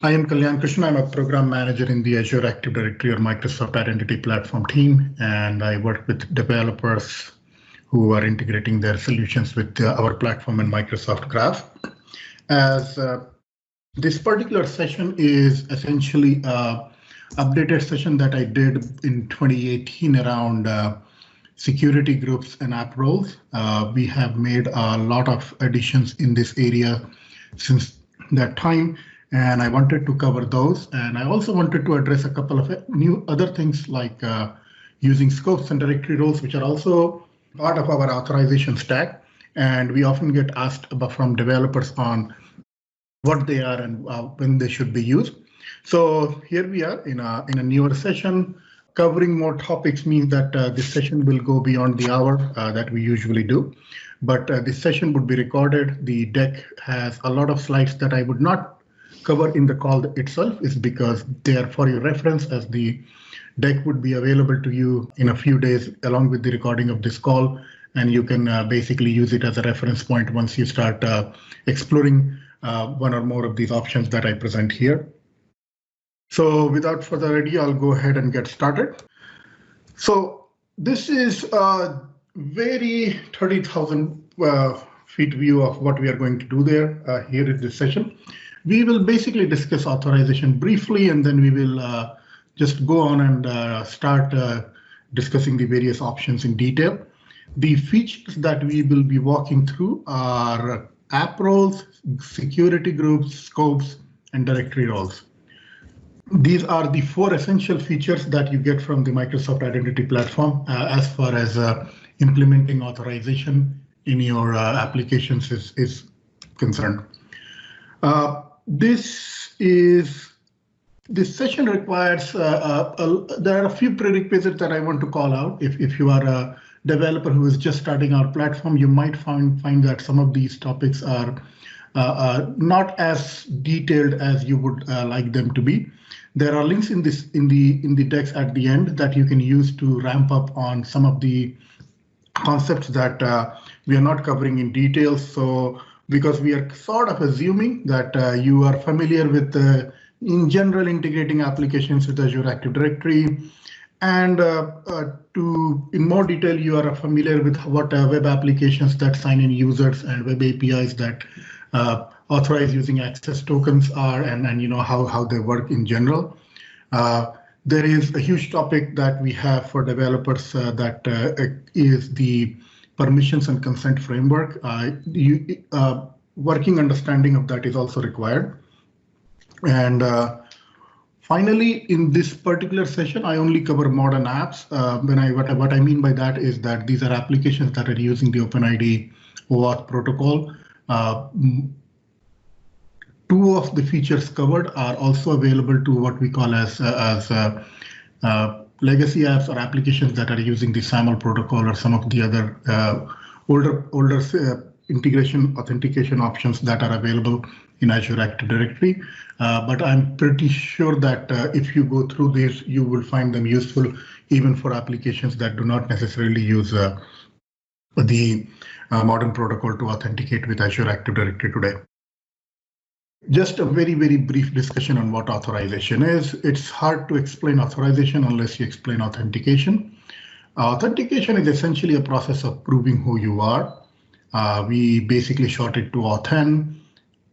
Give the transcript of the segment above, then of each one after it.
I am Kalyan Krishnan. I'm a program manager in the Azure Active Directory or Microsoft Identity Platform team, and I work with developers who are integrating their solutions with our platform and Microsoft Graph. As this particular session is essentially an updated session that I did in 2018 around security groups and app roles. We have made a lot of additions in this area since that time, and I wanted to cover those. And I also wanted to address a couple of new other things like using scopes and directory roles, which are also part of our authorization stack. And we often get asked from developers on what they are and when they should be used. So here we are in a newer session. Covering more topics means that this session will go beyond the hour that we usually do. But this session would be recorded. The deck has a lot of slides that I would not cover in the call itself, is because they are for your reference, as the deck would be available to you in a few days along with the recording of this call, and you can basically use it as a reference point once you start exploring one or more of these options that I present here. So without further ado, I'll go ahead and get started. So this is a very 30,000 feet view of what we are going to do there here in this session. We will basically discuss authorization briefly, and then we will just go on and start discussing the various options in detail. The features that we will be walking through are app roles, security groups, scopes, and directory roles. These are the four essential features that you get from the Microsoft Identity Platform as far as implementing authorization in your applications is concerned. This session requires, there are a few prerequisites that I want to call out. If you are a developer who is just starting our platform, you might find that some of these topics are not as detailed as you would like them to be. There are links in the decks at the end that you can use to ramp up on some of the concepts that we are not covering in detail. So because we are sort of assuming that you are familiar with, in general, integrating applications with Azure Active Directory, and in more detail, you are familiar with what web applications that sign in users and web APIs that authorize using access tokens are, and you know how they work in general. There is a huge topic that we have for developers that is the permissions and consent framework. Working understanding of that is also required. And finally, in this particular session, I only cover modern apps. What I mean by that is that these are applications that are using the OpenID OAuth protocol. Two of the features covered are also available to what we call as legacy apps or applications that are using the SAML protocol or some of the other older integration authentication options that are available in Azure Active Directory. But I'm pretty sure that if you go through these, you will find them useful even for applications that do not necessarily use the modern protocol to authenticate with Azure Active Directory today. Just a very, very brief discussion on what authorization is. It's hard to explain authorization unless you explain authentication. Authentication is essentially a process of proving who you are. We basically short it to authn.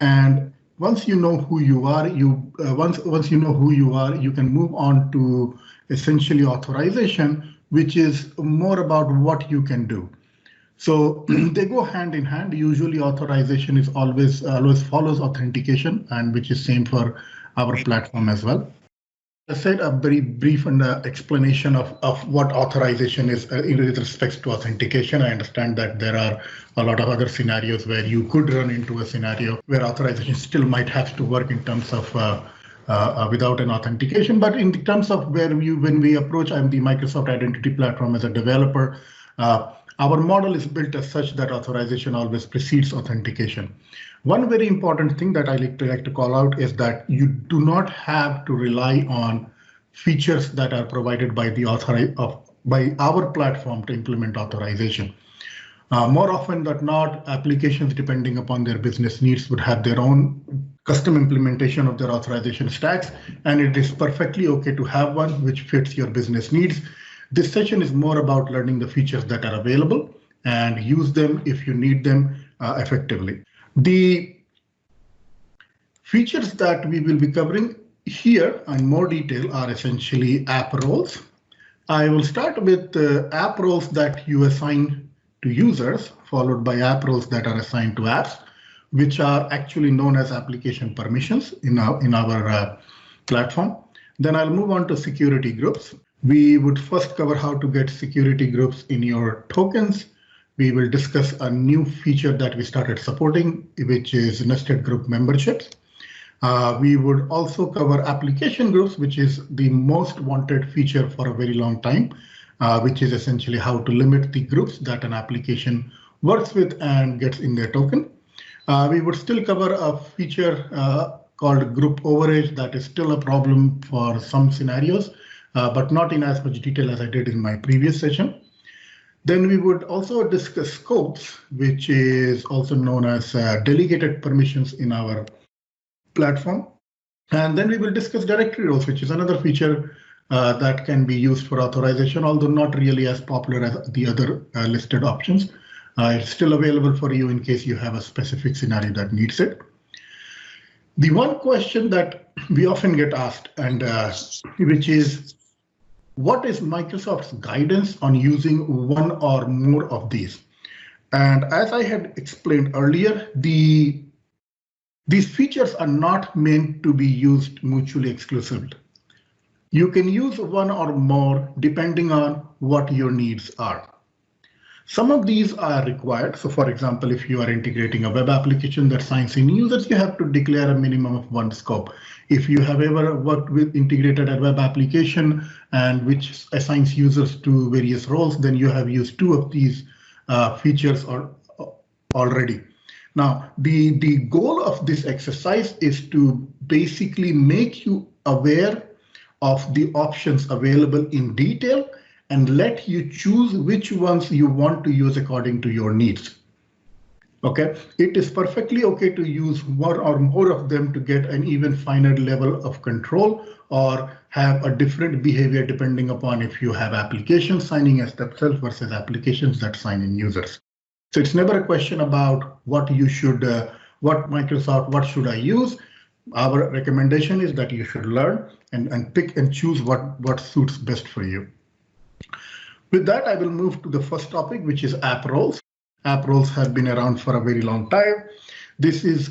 And once you know who you are, once you know who you are, you can move on to essentially authorization, which is more about what you can do. So they go hand in hand. Usually authorization is always follows authentication, and which is same for our platform as well. I said a very brief explanation of what authorization is with respect to authentication. I understand that there are a lot of other scenarios where you could run into a scenario where authorization still might have to work in terms of without an authentication. But in terms of when we approach the Microsoft Identity Platform as a developer, our model is built as such that authorization always precedes authentication. One very important thing that I like to call out is that you do not have to rely on features that are provided by our platform to implement authorization. More often than not, applications, depending upon their business needs, would have their own custom implementation of their authorization stacks, and it is perfectly okay to have one which fits your business needs. This session is more about learning the features that are available and use them if you need them effectively. The features that we will be covering here in more detail are essentially app roles. I will start with app roles that you assign to users, followed by app roles that are assigned to apps, which are actually known as application permissions in our platform. Then I'll move on to security groups. We would first cover how to get security groups in your tokens. We will discuss a new feature that we started supporting, which is nested group memberships. We would also cover application groups, which is the most wanted feature for a very long time, which is essentially how to limit the groups that an application works with and gets in their token. We would still cover a feature called group overage that is still a problem for some scenarios, but not in as much detail as I did in my previous session. Then we would also discuss scopes, which is also known as delegated permissions in our platform. And then we will discuss directory roles, which is another feature that can be used for authorization, although not really as popular as the other listed options. It's still available for you in case you have a specific scenario that needs it. The one question that we often get asked, and which is, what is Microsoft's guidance on using one or more of these? And as I had explained earlier, these features are not meant to be used mutually exclusively. You can use one or more depending on what your needs are. Some of these are required. So for example, if you are integrating a web application that signs in users, you have to declare a minimum of one scope. If you have ever worked with integrated a web application and which assigns users to various roles, then you have used two of these features already. Now, the goal of this exercise is to basically make you aware of the options available in detail and let you choose which ones you want to use according to your needs. Okay, it is perfectly okay to use one or more of them to get an even finer level of control or have a different behavior depending upon if you have applications signing as themselves versus applications that sign in users. So it's never a question about what you should, what should I use? Our recommendation is that you should learn and pick and choose what suits best for you. With that, I will move to the first topic, which is app roles. App roles have been around for a very long time.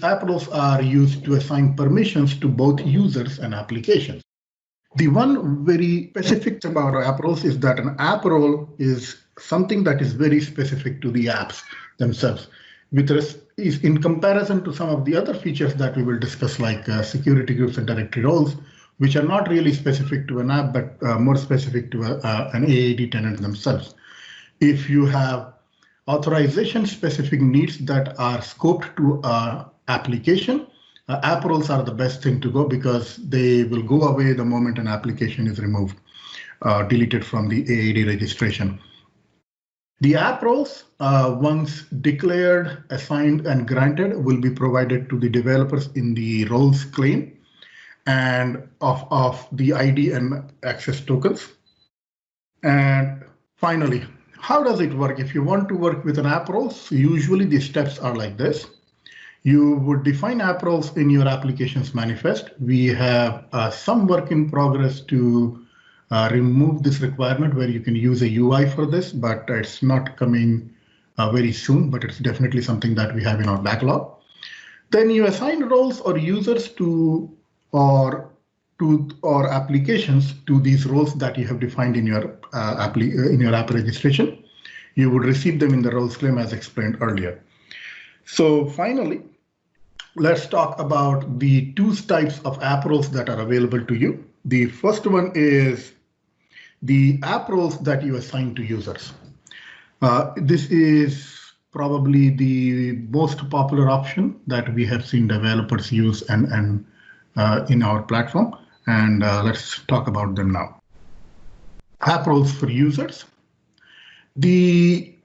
App roles are used to assign permissions to both users and applications. The one very specific about app roles is that an app role is something that is very specific to the apps themselves. Is in comparison to some of the other features that we will discuss, like security groups and directory roles, which are not really specific to an app, but more specific to an AAD tenant themselves. If you have authorization-specific needs that are scoped to an application, app roles are the best thing to go because they will go away the moment an application is removed, deleted from the AAD registration. The app roles, once declared, assigned, and granted, will be provided to the developers in the roles claim and of the ID and access tokens. And finally, how does it work? If you want to work with an app roles, usually the steps are like this. You would define app roles in your applications manifest. We have some work in progress to remove this requirement where you can use a UI for this, but it's not coming very soon, but it's definitely something that we have in our backlog. Then you assign roles or users or applications to these roles that you have defined in your app registration. You would receive them in the roles claim as explained earlier. So finally, let's talk about the two types of app roles that are available to you. The first one is the app roles that you assign to users. This is probably the most popular option that we have seen developers use and in our platform, and let's talk about them now. App roles for users. The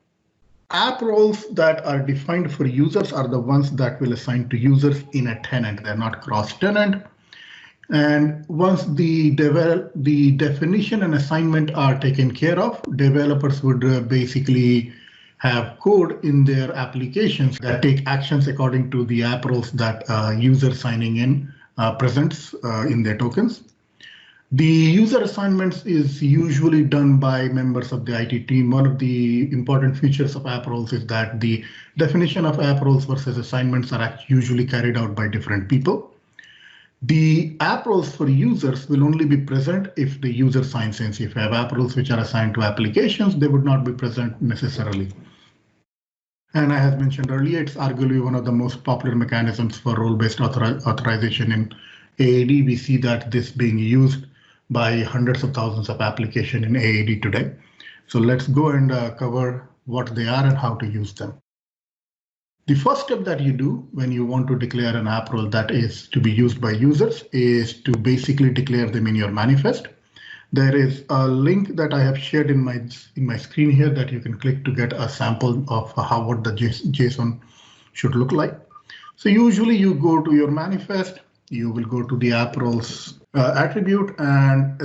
app roles that are defined for users are the ones that will assign to users in a tenant. They're not cross-tenant. And once the definition and assignment are taken care of, developers would basically have code in their applications that take actions according to the app roles that user signing in presents in their tokens. The user assignments is usually done by members of the IT team. One of the important features of app roles is that the definition of app roles versus assignments are usually carried out by different people. The app roles for users will only be present if the user signs in. If you have app roles which are assigned to applications, they would not be present necessarily. And I have mentioned earlier, it's arguably one of the most popular mechanisms for role-based authorization in AAD. We see that this being used by hundreds of thousands of applications in AAD today. So let's go and cover what they are and how to use them. The first step that you do when you want to declare an app role that is to be used by users is to basically declare them in your manifest. There is a link that I have shared in my screen here that you can click to get a sample of what the JSON should look like. So usually you go to your manifest, you will go to the app roles attribute and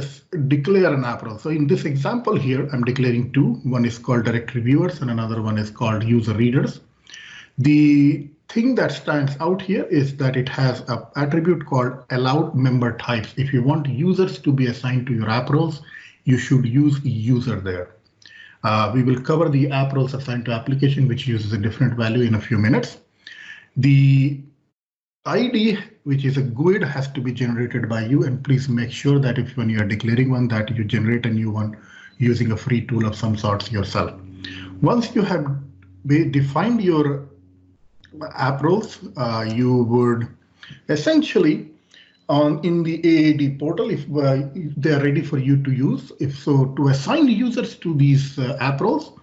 declare an app role. So in this example here, I'm declaring two. One is called directory viewers and another one is called user readers. The thing that stands out here is that it has an attribute called allowed member types. If you want users to be assigned to your app roles, you should use user there. We will cover the app roles assigned to application, which uses a different value in a few minutes. The ID, which is a GUID, has to be generated by you, and please make sure that if when you are declaring one that you generate a new one using a free tool of some sorts yourself. Once you have defined your app roles, you would essentially in the AAD portal, if they are ready for you to use, if so, to assign users to these app roles,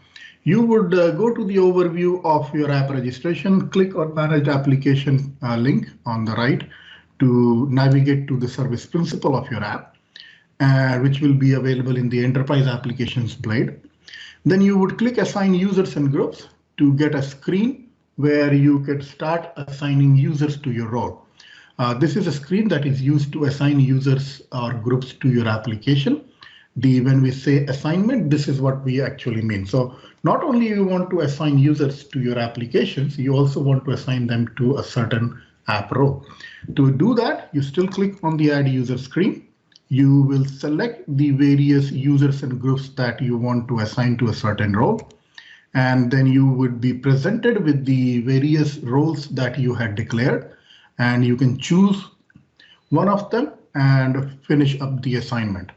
you would go to the overview of your app registration, click on Manage Application link on the right to navigate to the service principal of your app, which will be available in the Enterprise Applications Blade. Then you would click Assign Users and Groups to get a screen where you can start assigning users to your role. This is a screen that is used to assign users or groups to your application. When we say assignment, this is what we actually mean. So not only you want to assign users to your applications, you also want to assign them to a certain app role. To do that, you still click on the Add User screen. You will select the various users and groups that you want to assign to a certain role. And then you would be presented with the various roles that you had declared, and you can choose one of them and finish up the assignment.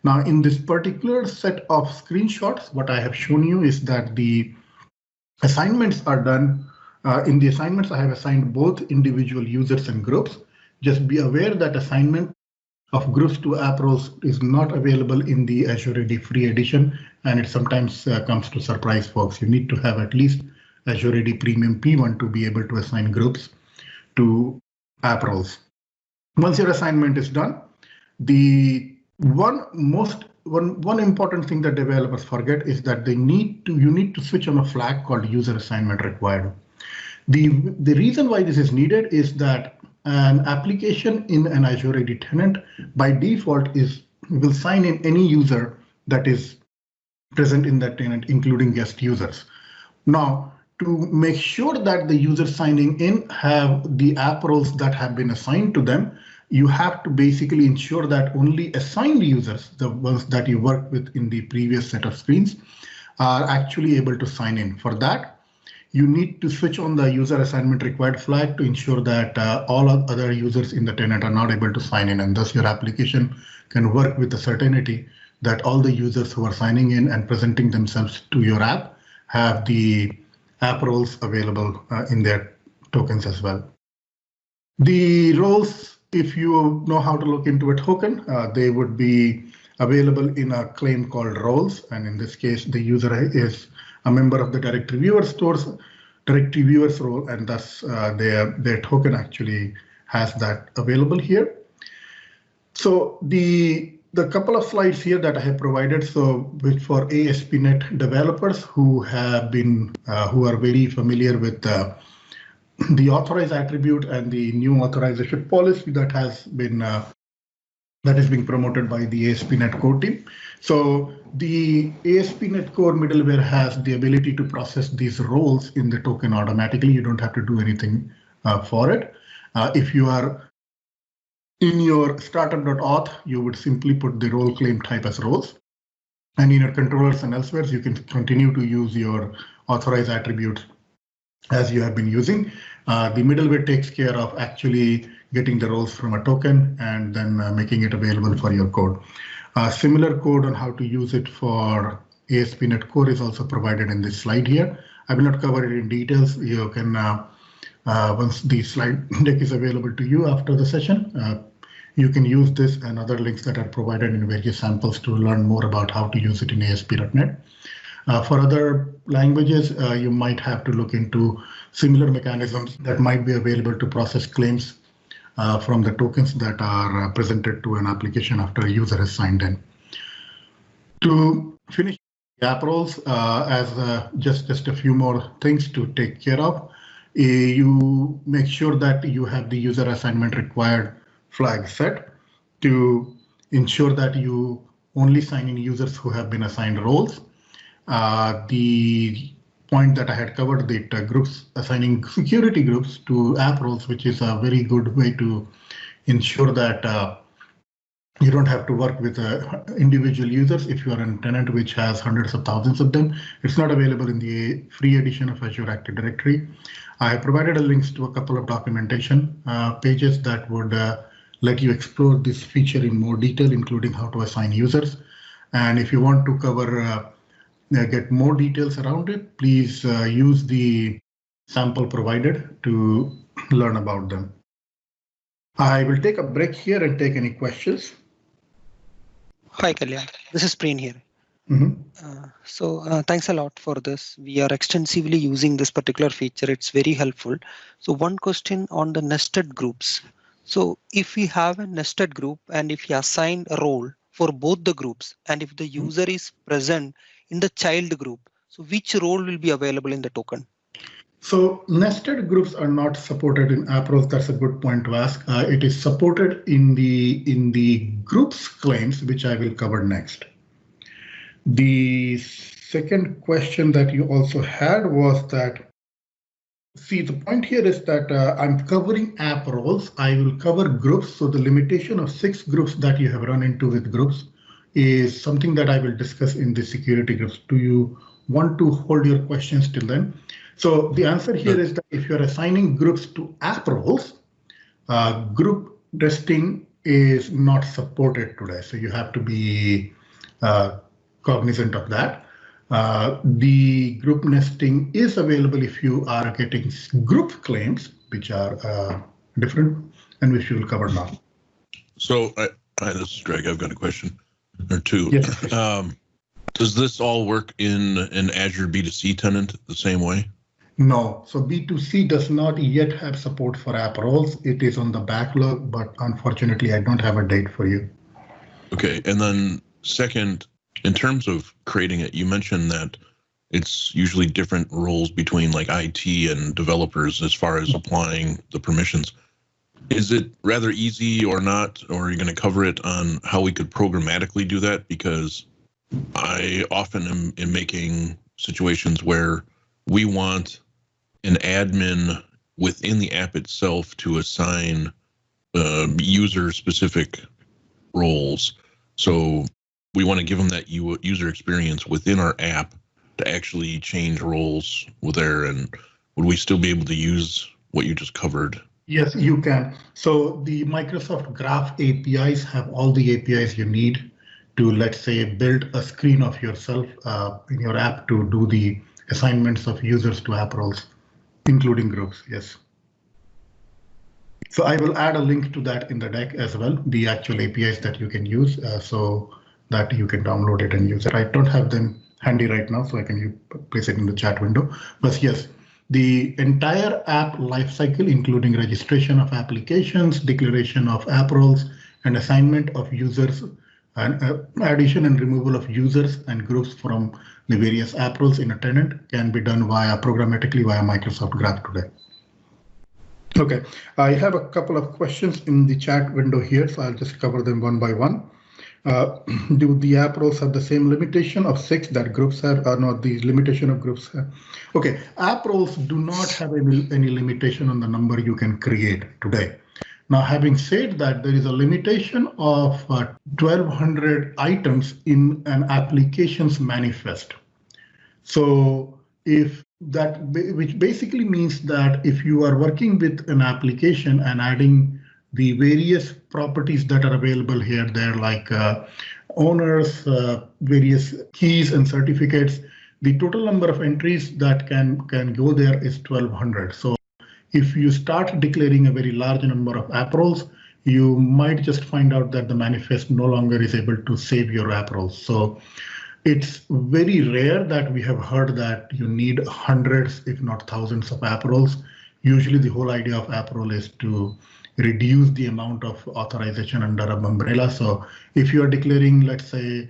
Now, in this particular set of screenshots, what I have shown you is that the assignments are done. In the assignments, I have assigned both individual users and groups. Just be aware that assignment of groups to app roles is not available in the Azure AD free edition, and it sometimes comes to surprise folks. You need to have at least Azure AD Premium P1 to be able to assign groups to app roles. Once your assignment is done, the one important thing that developers forget is that you need to switch on a flag called user assignment required. The reason why this is needed is that an application in an Azure AD tenant by default will sign in any user that is present in that tenant, including guest users. Now, to make sure that the users signing in have the app roles that have been assigned to them, you have to basically ensure that only assigned users, the ones that you worked with in the previous set of screens, are actually able to sign in. For that, you need to switch on the user assignment required flag to ensure that all other users in the tenant are not able to sign in, and thus your application can work with the certainty that all the users who are signing in and presenting themselves to your app have the app roles available in their tokens as well. The roles, if you know how to look into a token, they would be available in a claim called roles, and in this case, the user is a member of the directory viewers role, and thus their token actually has that available here. So the the couple of slides here that I have provided, so which for ASP.NET developers who have been, who are very familiar with the authorize attribute and the new authorization policy that has been that is being promoted by the ASP.NET Core team. So the ASP.NET Core middleware has the ability to process these roles in the token automatically. You don't have to do anything for it. If you are in your startup.auth, you would simply put the role claim type as roles. And in your controllers and elsewhere, you can continue to use your authorize attributes as you have been using. The middleware takes care of actually getting the roles from a token and then making it available for your code. Similar code on how to use it for ASP.NET Core is also provided in this slide here. I will not cover it in details. You can, once the slide deck is available to you after the session, you can use this and other links that are provided in various samples to learn more about how to use it in ASP.NET. For other languages, you might have to look into similar mechanisms that might be available to process claims from the tokens that are presented to an application after a user has signed in. To finish app roles, as just a few more things to take care of, you make sure that you have the user assignment required flag set to ensure that you only sign in users who have been assigned roles. The point that I had covered, that groups assigning security groups to app roles, which is a very good way to ensure that you don't have to work with individual users. If you are a tenant which has hundreds of thousands of them, it's not available in the free edition of Azure Active Directory. I have provided links to a couple of documentation pages that would let you explore this feature in more detail, including how to assign users. And if you want to cover get more details around it, please use the sample provided to learn about them. I will take a break here and take any questions. Hi, Kalyan. This is Preen here. Thanks a lot for this. We are extensively using this particular feature. It's very helpful. So one question on the nested groups. So if we have a nested group and if you assign a role for both the groups, and if the user is present in the child group, so which role will be available in the token? So nested groups are not supported in app roles. That's a good point to ask. It is supported in the groups claims, which I will cover next. The second question that you also had was that, see, the point here is that I'm covering app roles. I will cover groups. So the limitation of 6 groups that you have run into with groups is something that I will discuss in the security groups. Do you want to hold your questions till then? So the answer here is that if you're assigning groups to app roles, group nesting is not supported today. So you have to be cognizant of that. The group nesting is available if you are getting group claims, which are different and which we will cover now. So this is Greg. I've got a question or two. Yes. Does this all work in an Azure B2C tenant the same way? No. So B2C does not yet have support for app roles. It is on the backlog, but unfortunately, I don't have a date for you. Okay. And then second, in terms of creating it, you mentioned that it's usually different roles between like IT and developers as far as applying the permissions. Is it rather easy or not, or are you going to cover it on how we could programmatically do that? Because I often am in making situations where we want an admin within the app itself to assign user-specific roles. So we want to give them that user experience within our app to actually change roles there. And would we still be able to use what you just covered? Yes, you can. So the Microsoft Graph APIs have all the APIs you need to, let's say, build a screen of yourself in your app to do the assignments of users to app roles, including groups. Yes. So I will add a link to that in the deck as well, the actual APIs that you can use so that you can download it and use it. I don't have them handy right now, so I can place it in the chat window. But yes, the entire app lifecycle, including registration of applications, declaration of app roles, and assignment of users and addition and removal of users and groups from the various app roles in a tenant can be done programmatically via Microsoft Graph today. Okay, I have a couple of questions in the chat window here, so I'll just cover them one by one. Do the app roles have the same limitation of 6 that groups have, or not the limitation of groups have? Okay, app roles do not have any limitation on the number you can create today. Now, having said that, there is a limitation of 1,200 items in an application's manifest. So which basically means that if you are working with an application and adding the various properties that are available here, there like owners, various keys and certificates, the total number of entries that can go there is 1,200. So if you start declaring a very large number of app roles, you might just find out that the manifest no longer is able to save your app roles. So it's very rare that we have heard that you need hundreds, if not thousands of app roles. Usually the whole idea of app role is to reduce the amount of authorization under an umbrella. So if you are declaring, let's say,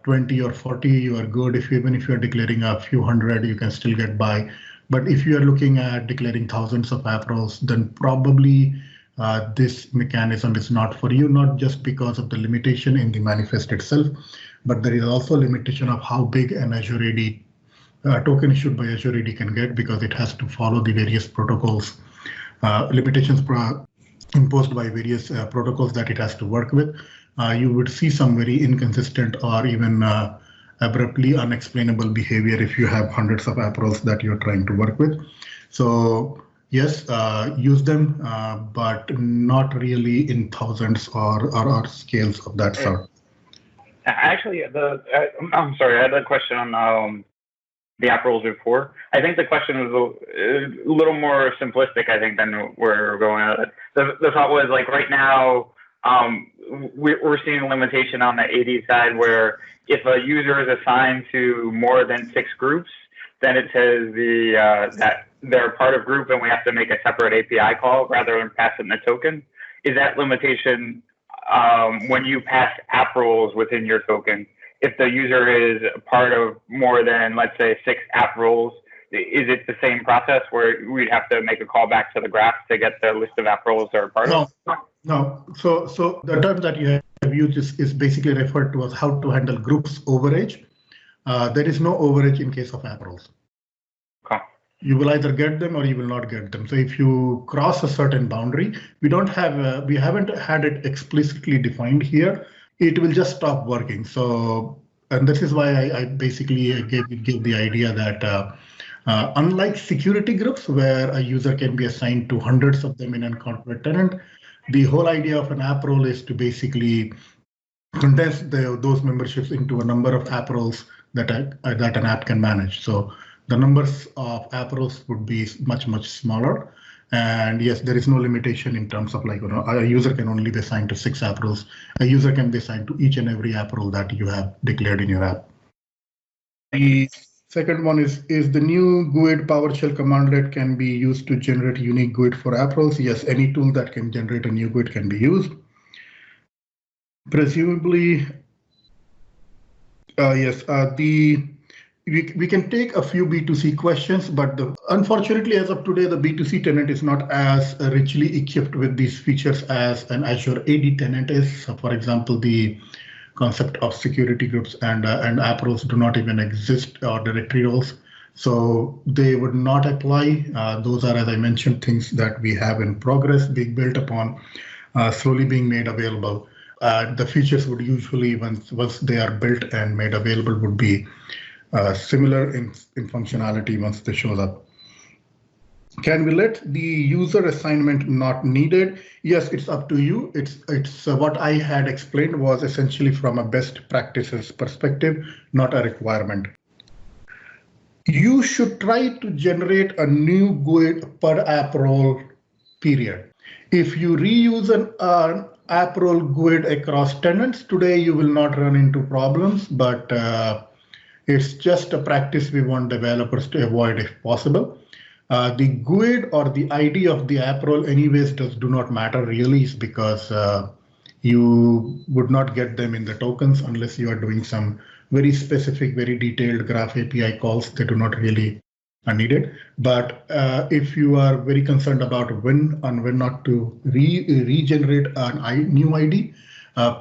20 or 40, you are good. Even if you are declaring a few hundred, you can still get by. But if you are looking at declaring thousands of app roles, then probably this mechanism is not for you, not just because of the limitation in the manifest itself, but there is also a limitation of how big an Azure AD token issued by Azure AD can get, because it has to follow the various protocols, limitations imposed by various protocols that it has to work with. You would see some very inconsistent or even abruptly unexplainable behavior if you have hundreds of app roles that you're trying to work with. So yes, use them, but not really in thousands or scales of that sort. Actually, I'm sorry, I had a question on the app roles before. I think the question was a little more simplistic, I think, than where we're going at it. The thought was, like, right now, we're seeing a limitation on the AD side where if a user is assigned to more than 6 groups, then it says that they're part of group and we have to make a separate API call rather than pass in the token. Is that limitation when you pass app roles within your token? If the user is part of more than, let's say, 6 app roles, is it the same process where we'd have to make a call back to the graph to get the list of app roles that are part of? No. So the term that you have used is basically referred to as how to handle groups overage. There is no overage in case of app roles. Okay. You will either get them or you will not get them. So if you cross a certain boundary, we haven't had it explicitly defined here. It will just stop working. So, and this is why I basically gave the idea that unlike security groups where a user can be assigned to hundreds of them in a corporate tenant, the whole idea of an app role is to basically condense those memberships into a number of app roles that an app can manage. So the numbers of app roles would be much, much smaller. And yes, there is no limitation in terms of, like, a user can only be assigned to 6 app roles. A user can be assigned to each and every app role that you have declared in your app. The second one is the new GUID PowerShell commandlet can be used to generate unique GUID for app roles? Yes, any tool that can generate a new GUID can be used. Presumably, yes, we can take a few B2C questions, but unfortunately, as of today, the B2C tenant is not as richly equipped with these features as an Azure AD tenant is. So, for example, the concept of security groups and app roles do not even exist, or directory roles. So they would not apply. Those are, as I mentioned, things that we have in progress, being built upon, slowly being made available. The features would usually, once they are built and made available, would be similar in functionality once they show up. Can we let the user assignment not needed? Yes, it's up to you. It's what I had explained was essentially from a best practices perspective, not a requirement. You should try to generate a new GUID per app role, period. If you reuse an app role GUID across tenants, today you will not run into problems, but it's just a practice we want developers to avoid if possible. The GUID or the ID of the app role anyways do not matter really, is because You would not get them in the tokens unless you are doing some very specific, very detailed Graph API calls. They do not really are needed. But if you are very concerned about when and when not to regenerate a new ID,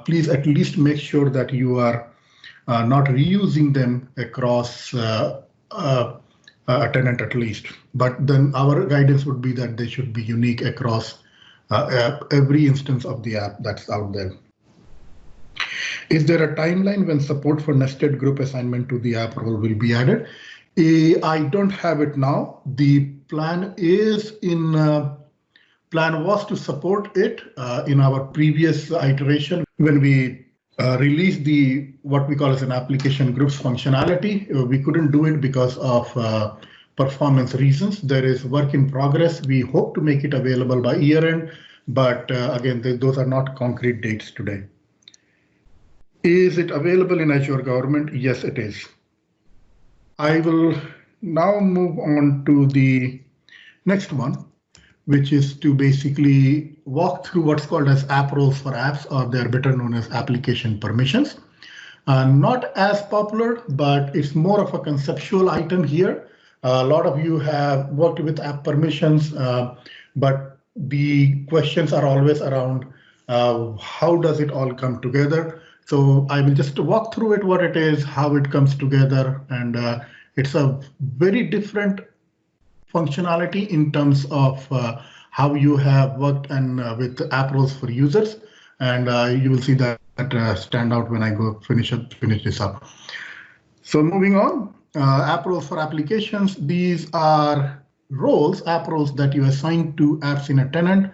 please at least make sure that you are not reusing them across a tenant at least. But then our guidance would be that they should be unique across every instance of the app that's out there. Is there a timeline when support for nested group assignment to the app role will be added? I don't have it now. The plan is plan was to support it in our previous iteration when we released what we call as an application groups functionality. We couldn't do it because of performance reasons. There is work in progress. We hope to make it available by year end, but again, those are not concrete dates today. Is it available in Azure Government? Yes, it is. I will now move on to the next one, which is to basically walk through what's called as app roles for apps, or they're better known as application permissions. Not as popular, but it's more of a conceptual item here. A lot of you have worked with app permissions, but the questions are always around how does it all come together? So I will just walk through it, what it is, how it comes together, and it's a very different functionality in terms of how you have worked and with app roles for users, and you will see that stand out when I go finish this up. So moving on, app roles for applications. These are roles, app roles that you assign to apps in a tenant.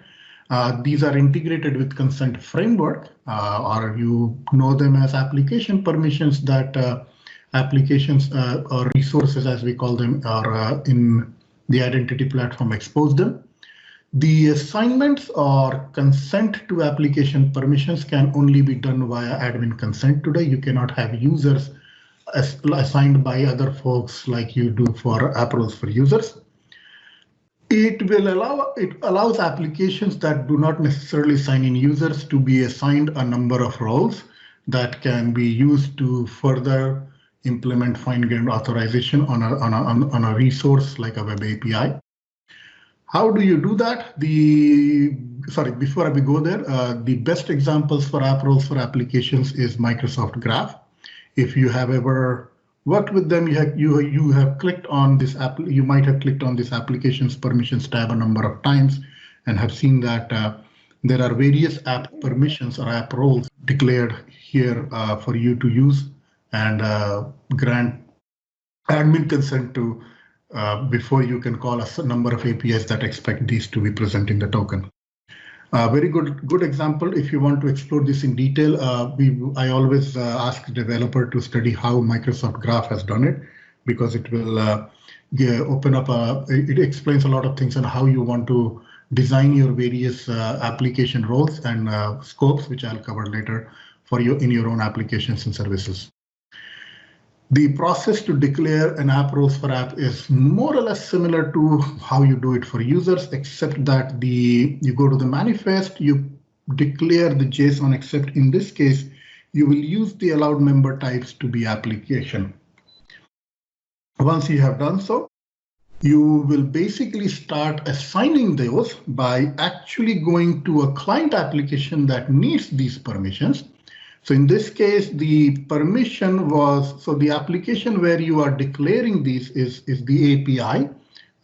These are integrated with consent framework, or you know them as application permissions that applications or resources, as we call them, are in the identity platform expose them. The assignments or consent to application permissions can only be done via admin consent today. You cannot have users assigned by other folks like you do for app roles for users. It allows applications that do not necessarily sign in users to be assigned a number of roles that can be used to further implement fine-grained authorization on a resource like a web API. How do you do that? Before we go there, the best examples for app roles for applications is Microsoft Graph. If you have ever worked with them, you have clicked on this app. You might have clicked on this applications permissions tab a number of times and have seen that there are various app permissions or app roles declared here for you to use and grant admin consent to before you can call a number of APIs that expect these to be present in the token. Very good example. If you want to explore this in detail, I always ask the developer to study how Microsoft Graph has done it, because it will open up. It explains a lot of things on how you want to design your various application roles and scopes, which I'll cover later for you in your own applications and services. The process to declare an app roles for app is more or less similar to how you do it for users, except that you go to the manifest, you declare the JSON, except in this case, you will use the allowed member types to be application. Once you have done so, you will basically start assigning those by actually going to a client application that needs these permissions. So in this case, the permission was, so the application where you are declaring these is the API.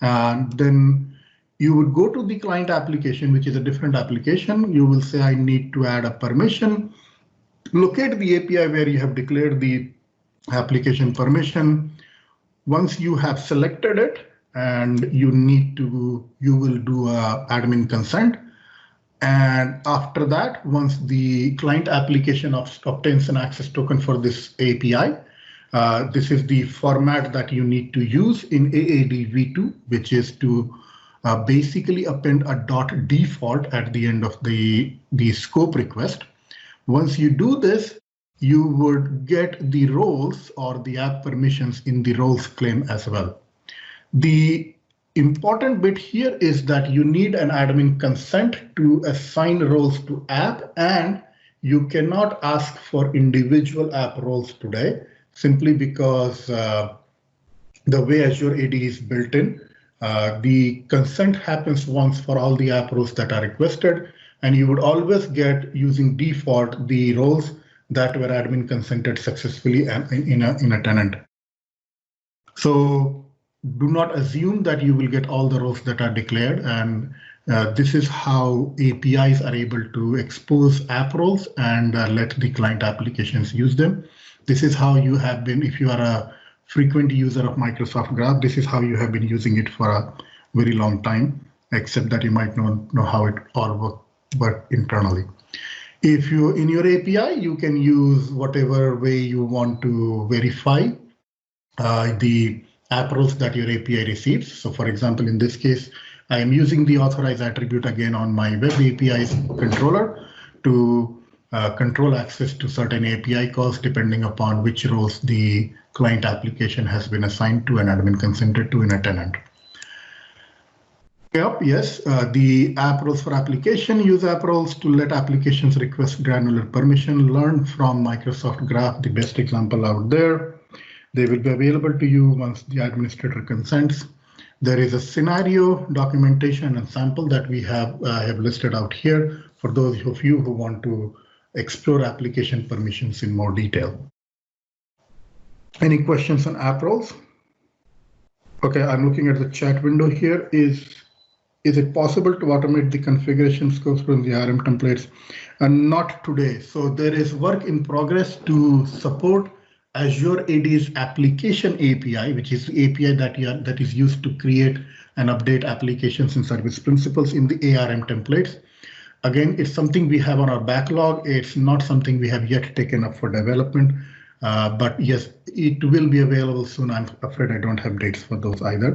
And then you would go to the client application, which is a different application. You will say, I need to add a permission. Locate the API where you have declared the application permission. Once you have selected it and you will do a admin consent. And after that, once the client application obtains an access token for this API, this is the format that you need to use in AAD v2, which is to basically append a .default at the end of the scope request. Once you do this, you would get the roles or the app permissions in the roles claim as well. The important bit here is that you need an admin consent to assign roles to app, and you cannot ask for individual app roles today, simply because the way Azure AD is built in, the consent happens once for all the app roles that are requested, and you would always get, using default, the roles that were admin consented successfully in a tenant. So do not assume that you will get all the roles that are declared, and this is how APIs are able to expose app roles and let the client applications use them. This is how you have been, if you are a frequent user of Microsoft Graph, this is how you have been using it for a very long time, except that you might not know how it all works internally. If you, in your API, you can use whatever way you want to verify the app roles that your API receives. So for example, in this case, I am using the authorize attribute again on my web APIs controller to control access to certain API calls depending upon which roles the client application has been assigned to and admin consented to in a tenant. Yep, yes, the app roles for application use app roles to let applications request granular permission. Learn from Microsoft Graph, the best example out there. They will be available to you once the administrator consents. There is a scenario documentation and sample that we have listed out here for those of you who want to explore application permissions in more detail. Any questions on app roles? Okay, I'm looking at the chat window here. Is it possible to automate the configuration scopes from the ARM templates? And not today. So there is work in progress to support Azure AD's application API, which is the API that is used to create and update applications and service principals in the ARM templates. Again, it's something we have on our backlog. It's not something we have yet taken up for development, but yes, it will be available soon. I'm afraid I don't have dates for those either.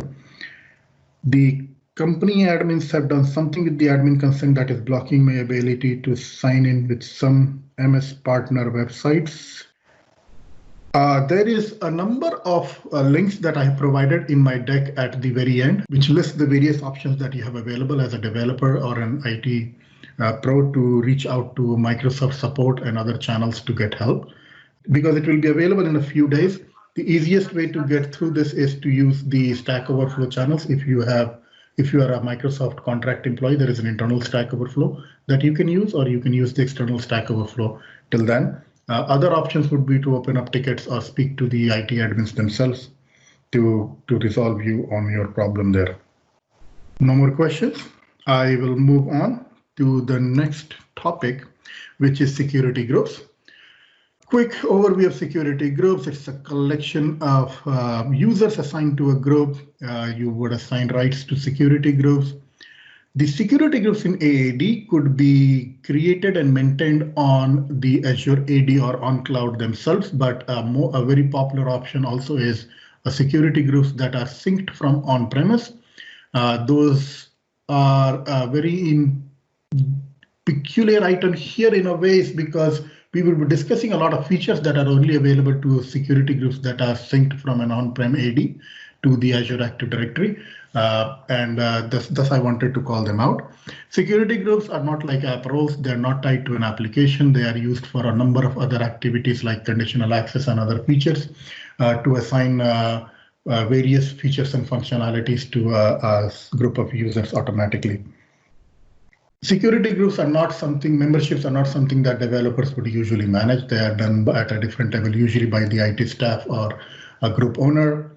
The company admins have done something with the admin consent that is blocking my ability to sign in with some MS partner websites. There is a number of links that I have provided in my deck at the very end, which lists the various options that you have available as a developer or an IT pro to reach out to Microsoft support and other channels to get help. Because it will be available in a few days, the easiest way to get through this is to use the Stack Overflow channels. If you are a Microsoft contract employee, there is an internal Stack Overflow that you can use, or you can use the external Stack Overflow till then. Other options would be to open up tickets or speak to the IT admins themselves to resolve you on your problem there. No more questions. I will move on to the next topic, which is security groups. Quick overview of security groups. It's a collection of users assigned to a group. You would assign rights to security groups. The security groups in AAD could be created and maintained on the Azure AD or on cloud themselves, but a very popular option also is security groups that are synced from on-premise. Those are very peculiar item here in a way, because we will be discussing a lot of features that are only available to security groups that are synced from an on-prem AD to the Azure Active Directory. Thus I wanted to call them out. Security groups are not like app roles. They're not tied to an application. They are used for a number of other activities like conditional access and other features to assign various features and functionalities to a group of users automatically. Security groups are not something, memberships are not something that developers would usually manage. They are done at a different level, usually by the IT staff or a group owner.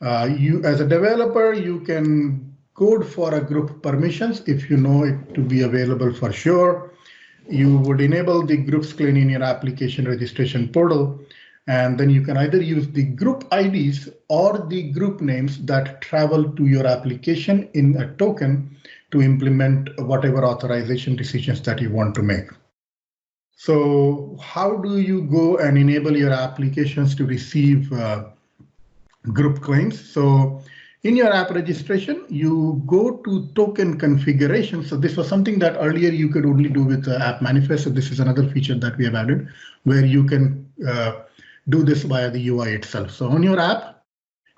You, as a developer, you can code for a group permissions if you know it to be available for sure. You would enable the groups claim in your application registration portal, and then you can either use the group IDs or the group names that travel to your application in a token to implement whatever authorization decisions that you want to make. So how do you go and enable your applications to receive group claims? So in your app registration, you go to token configuration. So this was something that earlier you could only do with the app manifest. So this is another feature that we have added where you can do this via the UI itself. So on your app,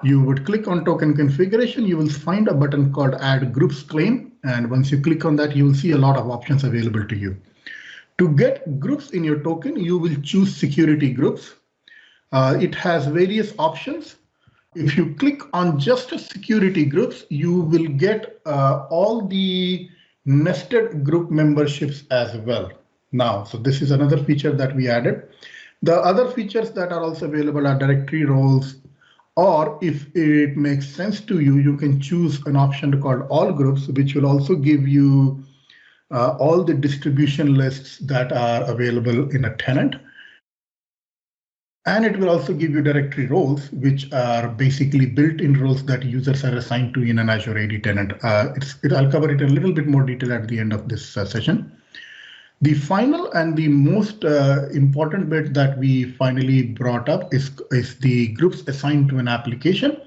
you would click on token configuration. You will find a button called add groups claim. And once you click on that, you will see a lot of options available to you. To get groups in your token, you will choose security groups. It has various options. If you click on just security groups, you will get all the nested group memberships as well now. So this is another feature that we added. The other features that are also available are directory roles, or if it makes sense to you, you can choose an option called all groups, which will also give you all the distribution lists that are available in a tenant. And it will also give you directory roles, which are basically built-in roles that users are assigned to in an Azure AD tenant. I'll cover it in a little bit more detail at the end of this session. The final and the most important bit that we finally brought up is the groups assigned to an application.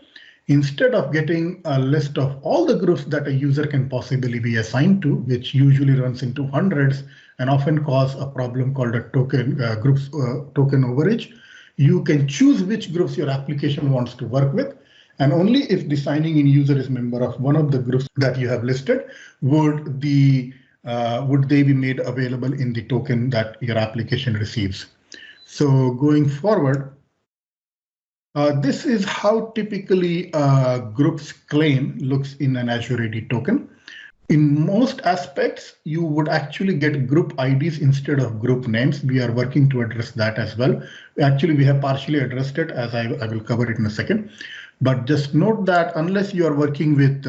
Instead of getting a list of all the groups that a user can possibly be assigned to, which usually runs into hundreds and often cause a problem called a token token overage, you can choose which groups your application wants to work with. And only if the signing in user is member of one of the groups that you have listed would they be made available in the token that your application receives. So going forward, this is how typically groups claim looks in an Azure AD token. In most aspects, you would actually get group IDs instead of group names. We are working to address that as well. Actually, we have partially addressed it, as I will cover it in a second. But just note that unless you are working with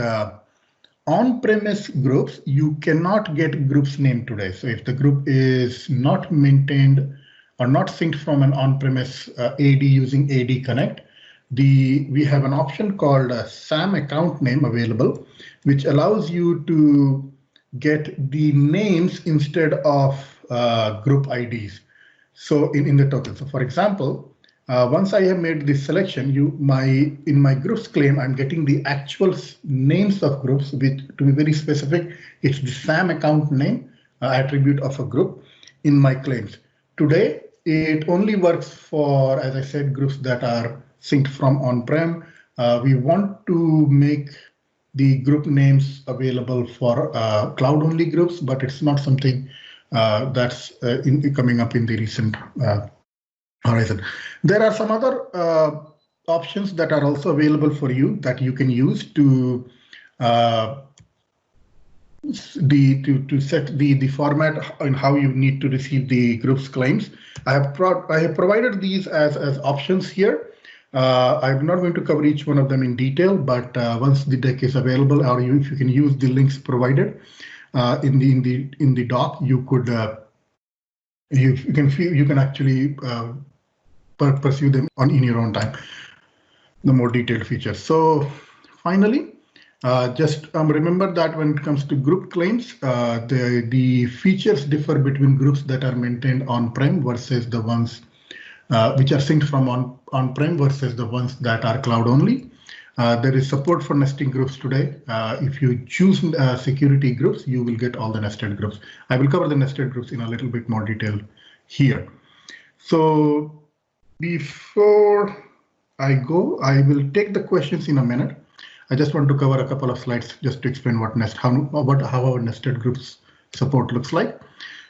on-premise groups, you cannot get groups name today. So if the group is not maintained or not synced from an on-premise AD using AD Connect, we have an option called SAM account name available, which allows you to get the names instead of group IDs. So in the token. So for example, once I have made this selection, in my groups claim, I'm getting the actual names of groups, which, to be very specific, it's the SAM account name attribute of a group in my claims. Today, it only works for, as I said, groups that are synced from on-prem. We want to make the group names available for cloud-only groups, but it's not something that's coming up in the recent horizon. There are some other options that are also available for you that you can use to set the format and how you need to receive the groups claims. I have provided these as options here. I'm not going to cover each one of them in detail, but once the deck is available, or if you can use the links provided in the doc, you could you can actually pursue them in your own time, the more detailed features. So finally, just remember that when it comes to group claims, the features differ between groups that are maintained on-prem versus the ones which are synced from on-prem versus the ones that are cloud-only. There is support for nesting groups today. If you choose security groups, you will get all the nested groups. I will cover the nested groups in a little bit more detail here. So before I go, I will take the questions in a minute. I just want to cover a couple of slides just to explain how our nested groups support looks like.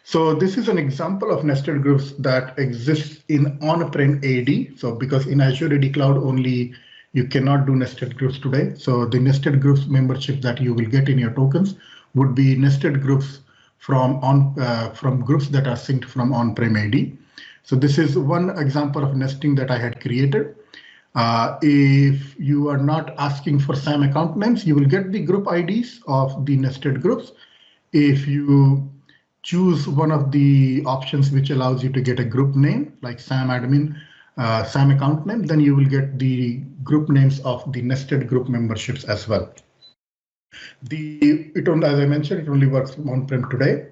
So this is an example of nested groups that exists in on-prem AD. So because in Azure AD Cloud only, you cannot do nested groups today. So the nested groups membership that you will get in your tokens would be nested groups from groups that are synced from on-prem AD. So this is one example of nesting that I had created. If you are not asking for SAM account names, you will get the group IDs of the nested groups. If you choose one of the options which allows you to get a group name like SAM admin, SAM account name, then you will get the group names of the nested group memberships as well. As I mentioned, it only works on-prem today.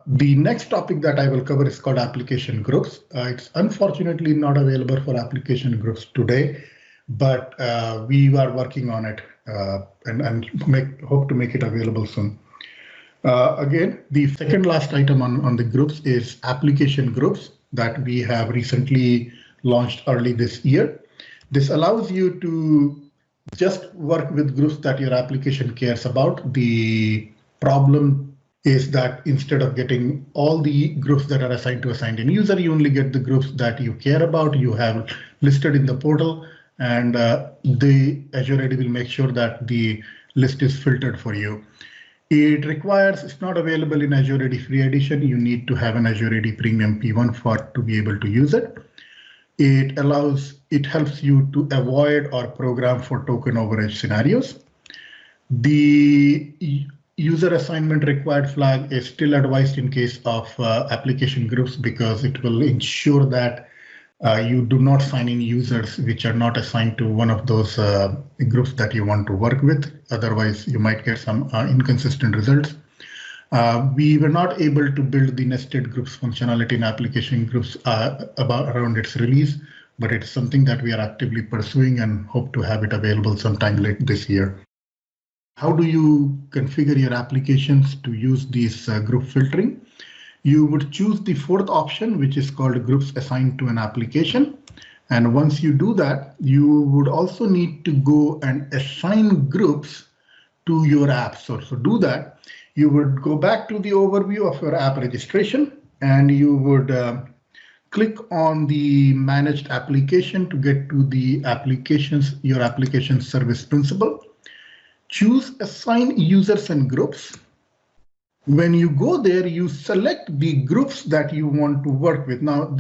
The next topic that I will cover is called application groups. It's unfortunately not available for application groups today, but we are working on it and hope to make it available soon. Again, the second last item on the groups is application groups that we have recently launched early this year. This allows you to just work with groups that your application cares about. The problem is that instead of getting all the groups that are assigned to a signed in user, you only get the groups that you care about, you have listed in the portal, and the Azure AD will make sure that the list is filtered for you. It requires, it's not available in Azure AD Free Edition. You need to have an Azure AD Premium P1 to be able to use it. It helps you to avoid or program for token overage scenarios. The user assignment required flag is still advised in case of application groups because it will ensure that you do not sign in users which are not assigned to one of those groups that you want to work with. Otherwise, you might get some inconsistent results. We were not able to build the nested groups functionality in application groups around its release, but it's something that we are actively pursuing and hope to have it available sometime late this year. How do you configure your applications to use these group filtering? You would choose the fourth option, which is called groups assigned to an application. And once you do that, you would also need to go and assign groups to your apps. So to do that, you would go back to the overview of your app registration, and you would click on the managed application to get to the applications, your application service principal. Choose assign users and groups. When you go there, you select the groups that you want to work with. Now,